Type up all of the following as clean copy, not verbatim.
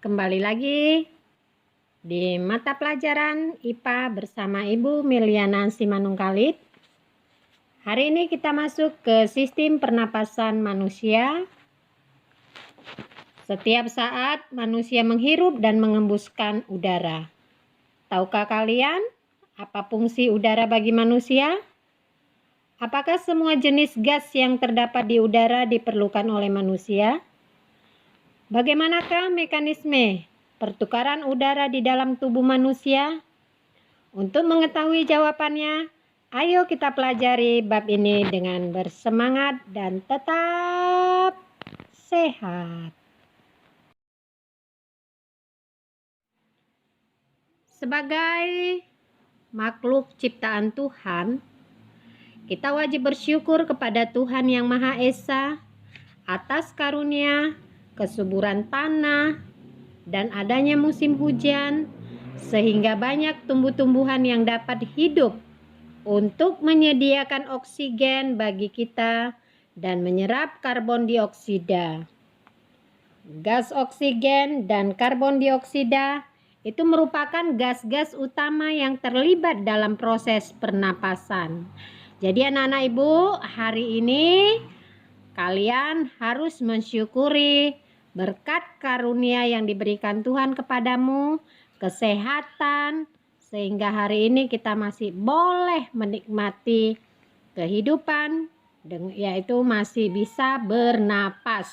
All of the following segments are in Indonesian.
kembali lagi di mata pelajaran IPA bersama Ibu Miliana Simanungkalit. Hari ini kita masuk ke sistem pernapasan manusia. Setiap saat manusia menghirup dan mengembuskan udara. Tahukah kalian apa fungsi udara bagi manusia? Apakah semua jenis gas yang terdapat di udara diperlukan oleh manusia? Bagaimanakah mekanisme pertukaran udara di dalam tubuh manusia? Untuk mengetahui jawabannya, ayo kita pelajari bab ini dengan bersemangat dan tetap sehat. Sebagai makhluk ciptaan Tuhan, kita wajib bersyukur kepada Tuhan Yang Maha Esa atas karunia, kesuburan tanah, dan adanya musim hujan, sehingga banyak tumbuh-tumbuhan yang dapat hidup untuk menyediakan oksigen bagi kita dan menyerap karbon dioksida. Gas oksigen dan karbon dioksida itu merupakan gas-gas utama yang terlibat dalam proses pernapasan. Jadi anak-anak ibu, hari ini kalian harus mensyukuri berkat karunia yang diberikan Tuhan kepadamu, kesehatan, sehingga hari ini kita masih boleh menikmati kehidupan, yaitu masih bisa bernapas.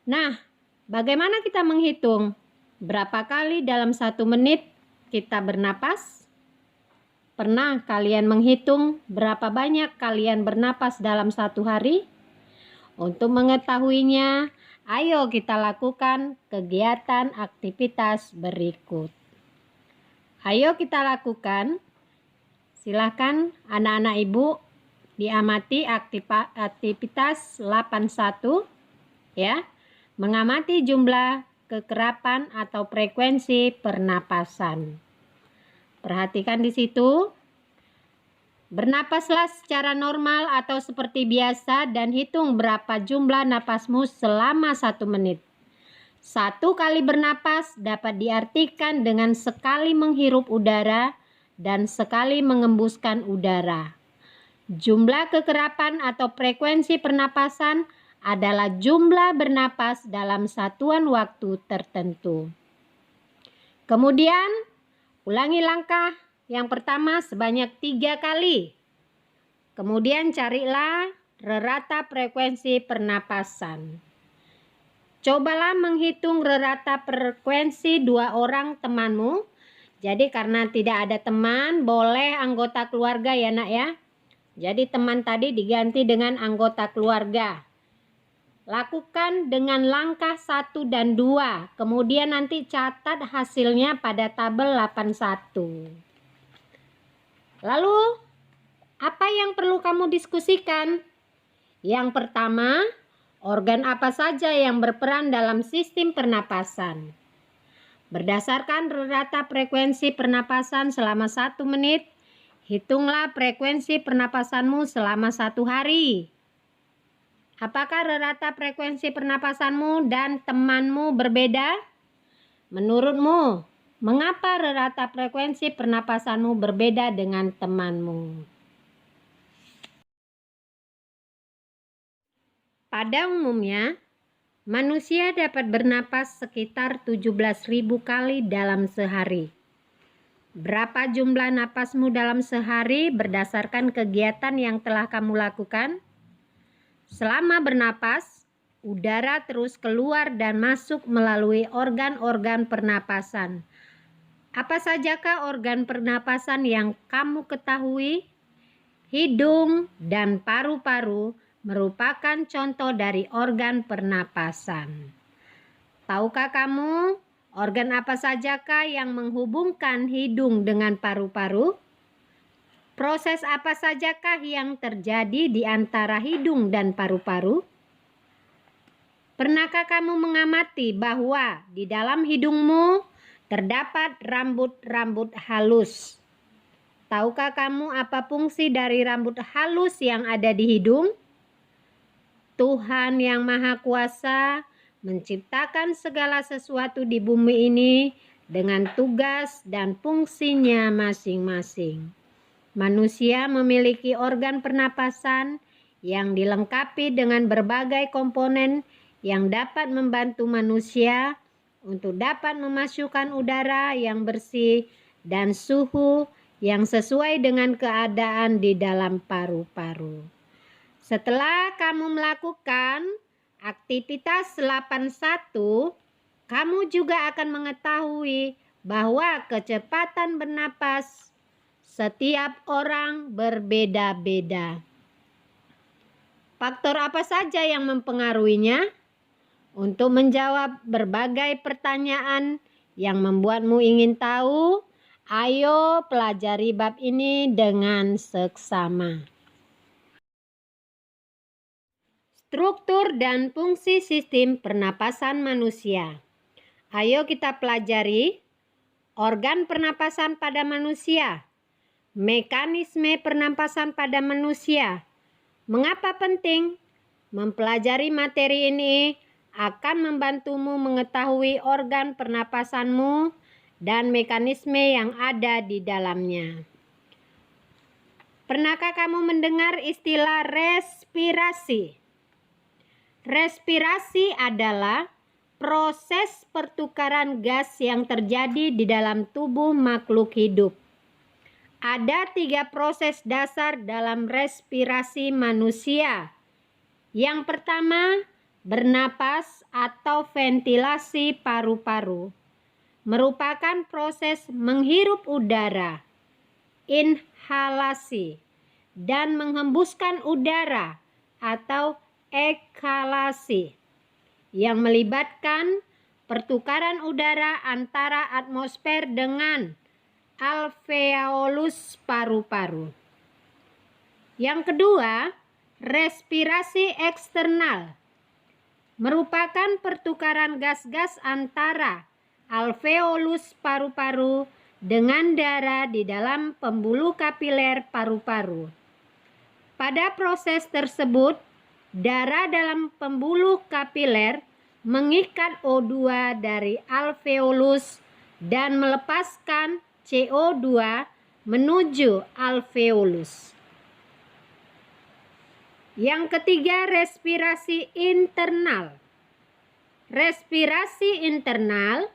Nah, bagaimana kita menghitung berapa kali dalam 1 menit kita bernapas? Pernah kalian menghitung berapa banyak kalian bernapas dalam 1 hari? Untuk mengetahuinya, ayo kita lakukan kegiatan aktivitas berikut. Ayo kita lakukan. Silakan anak-anak ibu diamati aktivitas 81 ya. Mengamati jumlah kekerapan atau frekuensi pernapasan. Perhatikan di situ. Bernapaslah secara normal atau seperti biasa dan hitung berapa jumlah napasmu selama 1 menit. 1 kali bernapas dapat diartikan dengan sekali menghirup udara dan sekali mengembuskan udara. Jumlah kekerapan atau frekuensi pernapasan adalah jumlah bernapas dalam satuan waktu tertentu. Kemudian, ulangi langkah yang pertama sebanyak 3 kali. Kemudian carilah rerata frekuensi pernapasan. Cobalah menghitung rerata frekuensi 2 orang temanmu. Jadi karena tidak ada teman, boleh anggota keluarga ya nak ya. Jadi teman tadi diganti dengan anggota keluarga. Lakukan dengan langkah 1 dan 2. Kemudian nanti catat hasilnya pada tabel 81. Lalu, apa yang perlu kamu diskusikan? Yang pertama, organ apa saja yang berperan dalam sistem pernapasan? Berdasarkan rata frekuensi pernapasan selama 1 menit, hitunglah frekuensi pernapasanmu selama 1 hari. Apakah rata frekuensi pernapasanmu dan temanmu berbeda? Menurutmu, mengapa rata frekuensi pernapasanmu berbeda dengan temanmu? Pada umumnya, manusia dapat bernapas sekitar 17.000 kali dalam sehari. Berapa jumlah napasmu dalam sehari berdasarkan kegiatan yang telah kamu lakukan? Selama bernapas, udara terus keluar dan masuk melalui organ-organ pernapasan. Apa sajakah organ pernapasan yang kamu ketahui? Hidung dan paru-paru merupakan contoh dari organ pernapasan. Tahukah kamu organ apa sajakah yang menghubungkan hidung dengan paru-paru? Proses apa sajakah yang terjadi di antara hidung dan paru-paru? Pernahkah kamu mengamati bahwa di dalam hidungmu terdapat rambut-rambut halus? Tahukah kamu apa fungsi dari rambut halus yang ada di hidung? Tuhan Yang Maha Kuasa menciptakan segala sesuatu di bumi ini dengan tugas dan fungsinya masing-masing. Manusia memiliki organ pernapasan yang dilengkapi dengan berbagai komponen yang dapat membantu manusia untuk dapat memasukkan udara yang bersih dan suhu yang sesuai dengan keadaan di dalam paru-paru. Setelah kamu melakukan aktivitas 81, kamu juga akan mengetahui bahwa kecepatan bernapas setiap orang berbeda-beda. Faktor apa saja yang mempengaruhinya? Untuk menjawab berbagai pertanyaan yang membuatmu ingin tahu, ayo pelajari bab ini dengan seksama. Struktur dan fungsi sistem pernapasan manusia. Ayo kita pelajari organ pernapasan pada manusia, mekanisme pernapasan pada manusia. Mengapa penting? Mempelajari materi ini akan membantumu mengetahui organ pernapasanmu dan mekanisme yang ada di dalamnya. Pernahkah kamu mendengar istilah respirasi? Respirasi adalah proses pertukaran gas yang terjadi di dalam tubuh makhluk hidup. Ada 3 proses dasar dalam respirasi manusia. Yang pertama, bernapas atau ventilasi paru-paru. Merupakan proses menghirup udara, inhalasi, dan menghembuskan udara atau ekhalasi, yang melibatkan pertukaran udara antara atmosfer dengan alveolus paru-paru. Yang kedua, respirasi eksternal merupakan pertukaran gas-gas antara alveolus paru-paru dengan darah di dalam pembuluh kapiler paru-paru. Pada proses tersebut, darah dalam pembuluh kapiler mengikat O2 dari alveolus dan melepaskan CO2 menuju alveolus. Yang ketiga, respirasi internal. Respirasi internal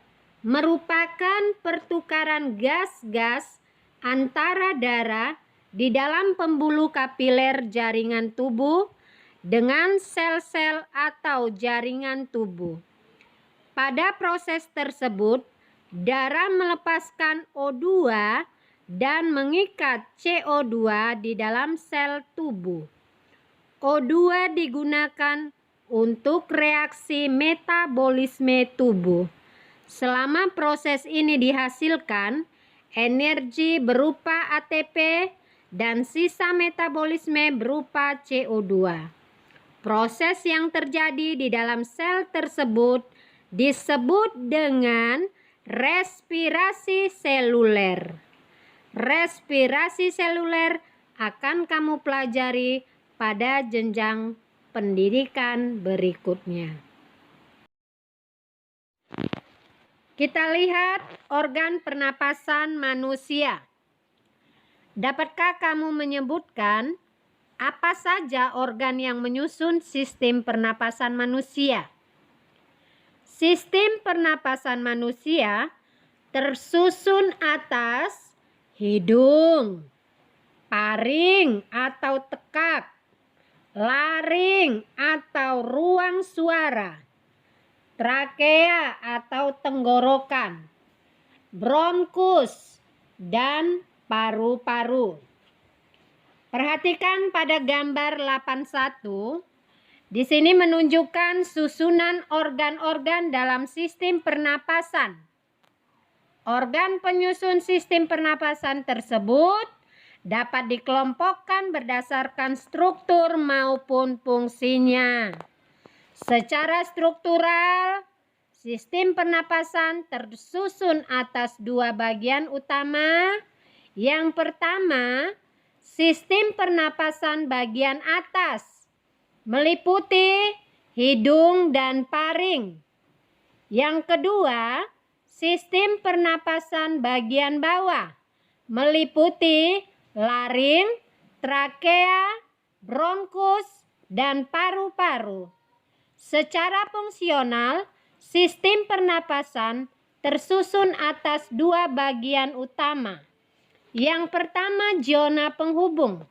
merupakan pertukaran gas-gas antara darah di dalam pembuluh kapiler jaringan tubuh dengan sel-sel atau jaringan tubuh. Pada proses tersebut, darah melepaskan O2 dan mengikat CO2 di dalam sel tubuh. O2 digunakan untuk reaksi metabolisme tubuh. Selama proses ini dihasilkan energi berupa ATP dan sisa metabolisme berupa CO2. Proses yang terjadi di dalam sel tersebut disebut dengan respirasi seluler. Respirasi seluler akan kamu pelajari pada jenjang pendidikan berikutnya. Kita lihat organ pernapasan manusia. Dapatkah kamu menyebutkan apa saja organ yang menyusun sistem pernapasan manusia? Sistem pernapasan manusia tersusun atas hidung, paring atau tekak, laring atau ruang suara, trakea atau tenggorokan, bronkus, dan paru-paru. Perhatikan pada gambar 81. Di sini menunjukkan susunan organ-organ dalam sistem pernapasan. Organ penyusun sistem pernapasan tersebut dapat dikelompokkan berdasarkan struktur maupun fungsinya. Secara struktural, sistem pernapasan tersusun atas 2 bagian utama. Yang pertama, sistem pernapasan bagian atas, meliputi hidung dan paring. Yang kedua, sistem pernapasan bagian bawah meliputi laring, trakea, bronkus, dan paru-paru. Secara fungsional, sistem pernapasan tersusun atas dua bagian utama. Yang pertama, zona penghubung,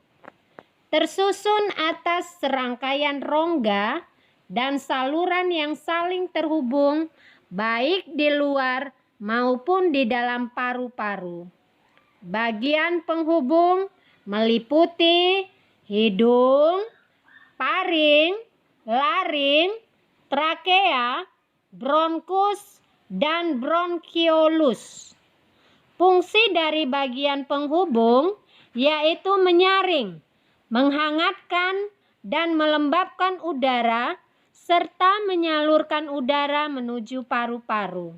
tersusun atas serangkaian rongga dan saluran yang saling terhubung baik di luar maupun di dalam paru-paru. Bagian penghubung meliputi hidung, paring, laring, trakea, bronkus, dan bronkiolus. Fungsi dari bagian penghubung yaitu menyaring, menghangatkan, dan melembabkan udara serta menyalurkan udara menuju paru-paru.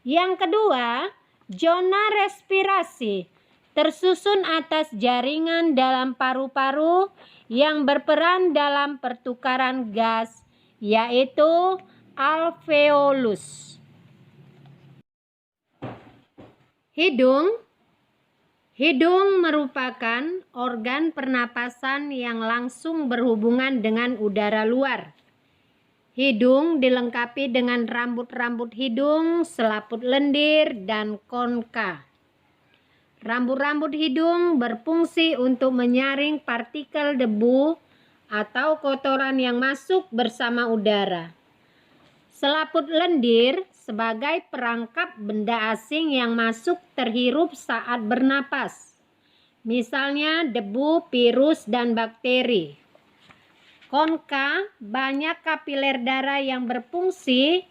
Yang kedua, zona respirasi tersusun atas jaringan dalam paru-paru yang berperan dalam pertukaran gas, yaitu alveolus. Hidung merupakan organ pernapasan yang langsung berhubungan dengan udara luar. Hidung dilengkapi dengan rambut-rambut hidung, selaput lendir, dan konka. Rambut-rambut hidung berfungsi untuk menyaring partikel debu atau kotoran yang masuk bersama udara. Selaput lendir sebagai perangkap benda asing yang masuk terhirup saat bernapas, misalnya debu, virus, dan bakteri. Konka banyak kapiler darah yang berfungsi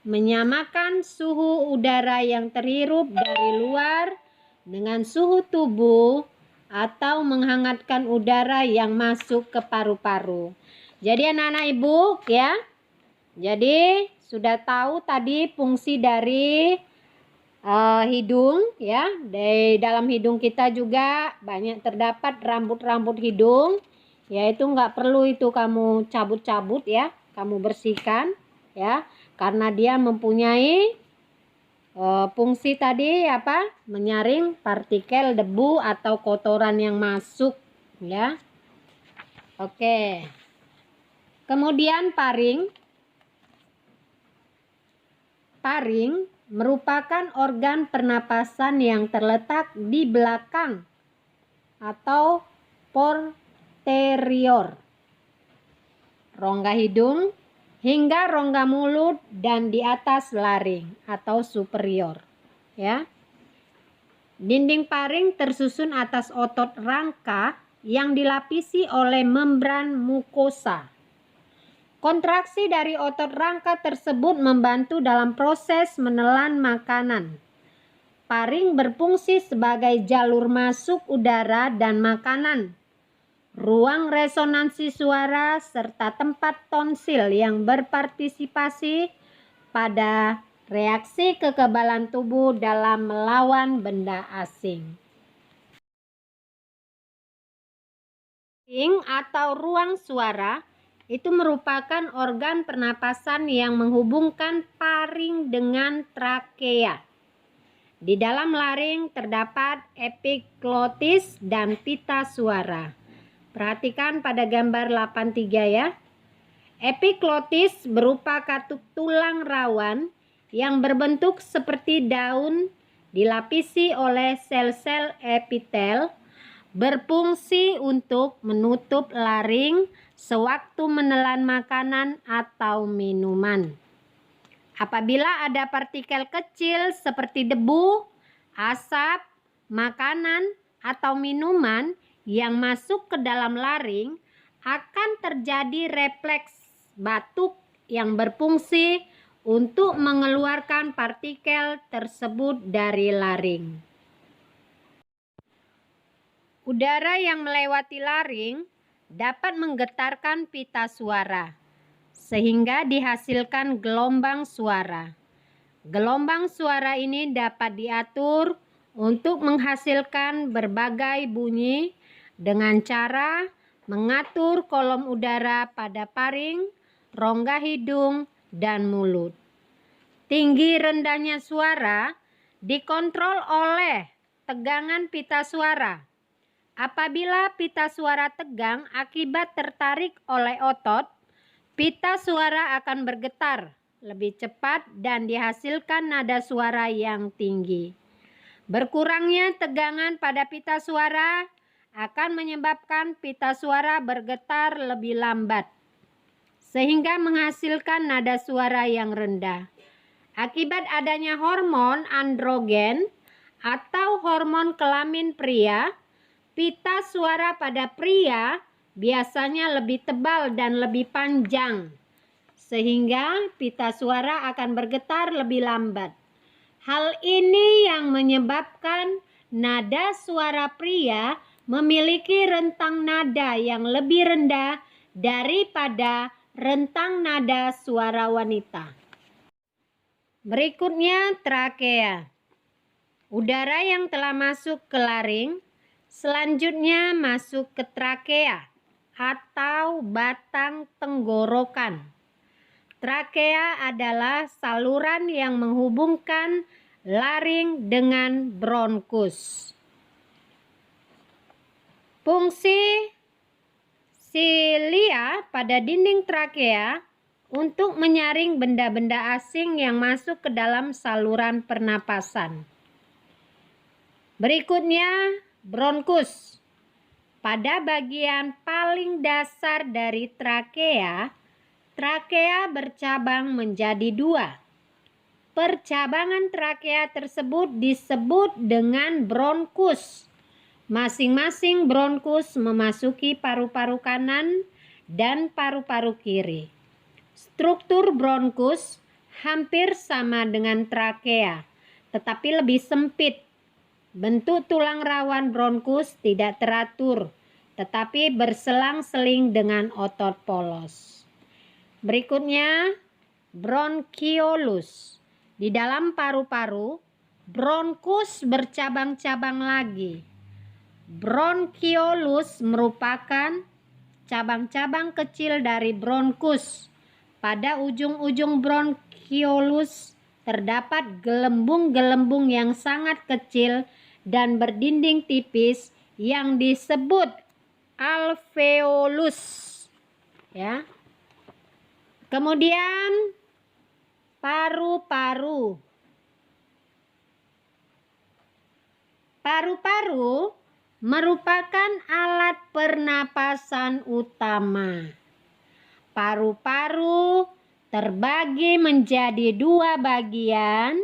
menyamakan suhu udara yang terhirup dari luar dengan suhu tubuh atau menghangatkan udara yang masuk ke paru-paru. Jadi anak-anak ibu ya, jadi sudah tahu tadi fungsi dari hidung ya. Di dalam hidung kita juga banyak terdapat rambut-rambut hidung, yaitu nggak perlu itu kamu cabut-cabut ya, kamu bersihkan ya, karena dia mempunyai fungsi tadi apa? Menyaring partikel debu atau kotoran yang masuk ya. Oke. Kemudian paring. Paring merupakan organ pernapasan yang terletak di belakang atau posterior rongga hidung hingga rongga mulut dan di atas laring atau superior ya. Dinding paring tersusun atas otot rangka yang dilapisi oleh membran mukosa. Kontraksi dari otot rangka tersebut membantu dalam proses menelan makanan. Paring berfungsi sebagai jalur masuk udara dan makanan, ruang resonansi suara, serta tempat tonsil yang berpartisipasi pada reaksi kekebalan tubuh dalam melawan benda asing. Paring atau ruang suara itu merupakan organ pernapasan yang menghubungkan paring dengan trakea. Di dalam laring terdapat epiglotis dan pita suara. Perhatikan pada gambar 83 ya. Epiglotis berupa katup tulang rawan yang berbentuk seperti daun dilapisi oleh sel-sel epitel, berfungsi untuk menutup laring sewaktu menelan makanan atau minuman. Apabila ada partikel kecil seperti debu, asap, makanan, atau minuman yang masuk ke dalam laring, akan terjadi refleks batuk yang berfungsi untuk mengeluarkan partikel tersebut dari laring. Udara yang melewati laring dapat menggetarkan pita suara, sehingga dihasilkan gelombang suara. Gelombang suara ini dapat diatur untuk menghasilkan berbagai bunyi dengan cara mengatur kolom udara pada paring rongga hidung, dan mulut. Tinggi rendahnya suara dikontrol oleh tegangan pita suara. Apabila pita suara tegang akibat tertarik oleh otot, pita suara akan bergetar lebih cepat dan dihasilkan nada suara yang tinggi. Berkurangnya tegangan pada pita suara akan menyebabkan pita suara bergetar lebih lambat, sehingga menghasilkan nada suara yang rendah. Akibat adanya hormon androgen atau hormon kelamin pria, pita suara pada pria biasanya lebih tebal dan lebih panjang, sehingga pita suara akan bergetar lebih lambat. Hal ini yang menyebabkan nada suara pria memiliki rentang nada yang lebih rendah daripada rentang nada suara wanita. Berikutnya trakea. Udara yang telah masuk ke laring selanjutnya masuk ke trakea atau batang tenggorokan. Trakea adalah saluran yang menghubungkan laring dengan bronkus. Fungsi silia pada dinding trakea untuk menyaring benda-benda asing yang masuk ke dalam saluran pernapasan. Berikutnya, bronkus. Pada bagian paling dasar dari trakea, trakea bercabang menjadi dua. Percabangan trakea tersebut disebut dengan bronkus. Masing-masing bronkus memasuki paru-paru kanan dan paru-paru kiri. Struktur bronkus hampir sama dengan trakea, tetapi lebih sempit. Bentuk tulang rawan bronkus tidak teratur, tetapi berselang-seling dengan otot polos. Berikutnya, bronkiolus. Di dalam paru-paru, bronkus bercabang-cabang lagi. Bronkiolus merupakan cabang-cabang kecil dari bronkus. Pada ujung-ujung bronkiolus terdapat gelembung-gelembung yang sangat kecil dan berdinding tipis yang disebut alveolus. Ya. Kemudian paru-paru. Paru-paru merupakan alat pernapasan utama. Paru-paru terbagi menjadi dua bagian,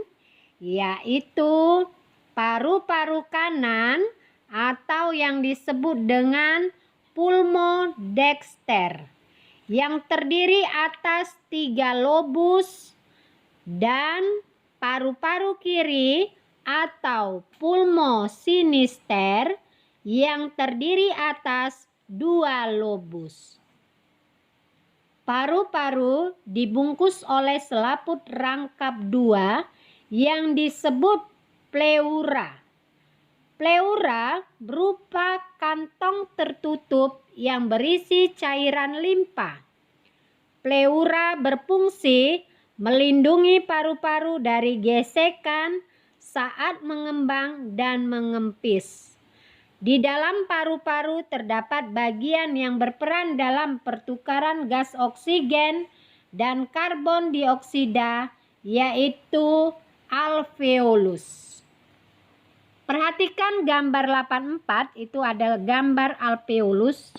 yaitu paru-paru kanan atau yang disebut dengan pulmodexter, yang terdiri atas 3 lobus, dan paru-paru kiri atau pulmosinister yang terdiri atas 2 lobus. Paru-paru dibungkus oleh selaput rangkap 2 yang disebut pleura. Pleura berupa kantong tertutup yang berisi cairan limpa. Pleura berfungsi melindungi paru-paru dari gesekan saat mengembang dan mengempis. Di dalam paru-paru terdapat bagian yang berperan dalam pertukaran gas oksigen dan karbon dioksida, yaitu alveolus. Perhatikan gambar 84, itu ada gambar alveolus.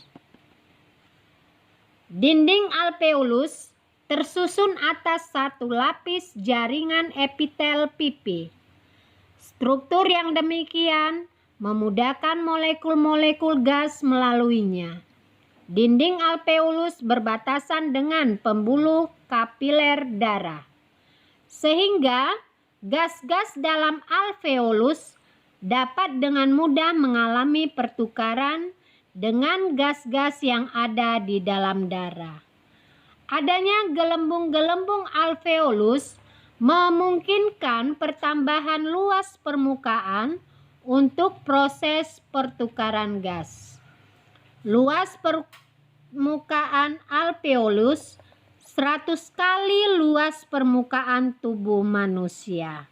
Dinding alveolus tersusun atas satu lapis jaringan epitel pipi. Struktur yang demikian memudahkan molekul-molekul gas melaluinya. Dinding alveolus berbatasan dengan pembuluh kapiler darah, sehingga gas-gas dalam alveolus dapat dengan mudah mengalami pertukaran dengan gas-gas yang ada di dalam darah. Adanya gelembung-gelembung alveolus memungkinkan pertambahan luas permukaan untuk proses pertukaran gas. Luas permukaan alveolus 100 kali luas permukaan tubuh manusia.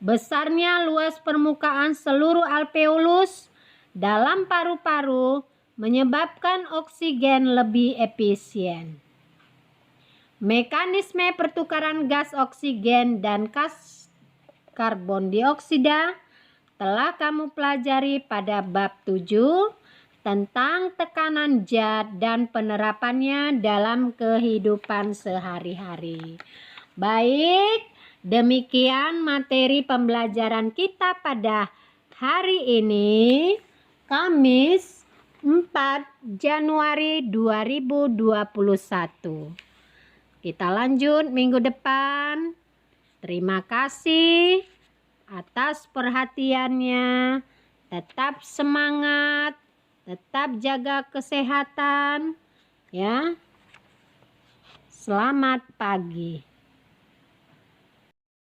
Besarnya luas permukaan seluruh alveolus dalam paru-paru menyebabkan oksigen lebih efisien. Mekanisme pertukaran gas oksigen dan gas karbon dioksida telah kamu pelajari pada bab 7 tentang tekanan zat dan penerapannya dalam kehidupan sehari-hari. Baik, demikian materi pembelajaran kita pada hari ini, Kamis 4 Januari 2021. Kita lanjut minggu depan. Terima kasih atas perhatiannya. Tetap semangat, tetap jaga kesehatan ya. Selamat pagi.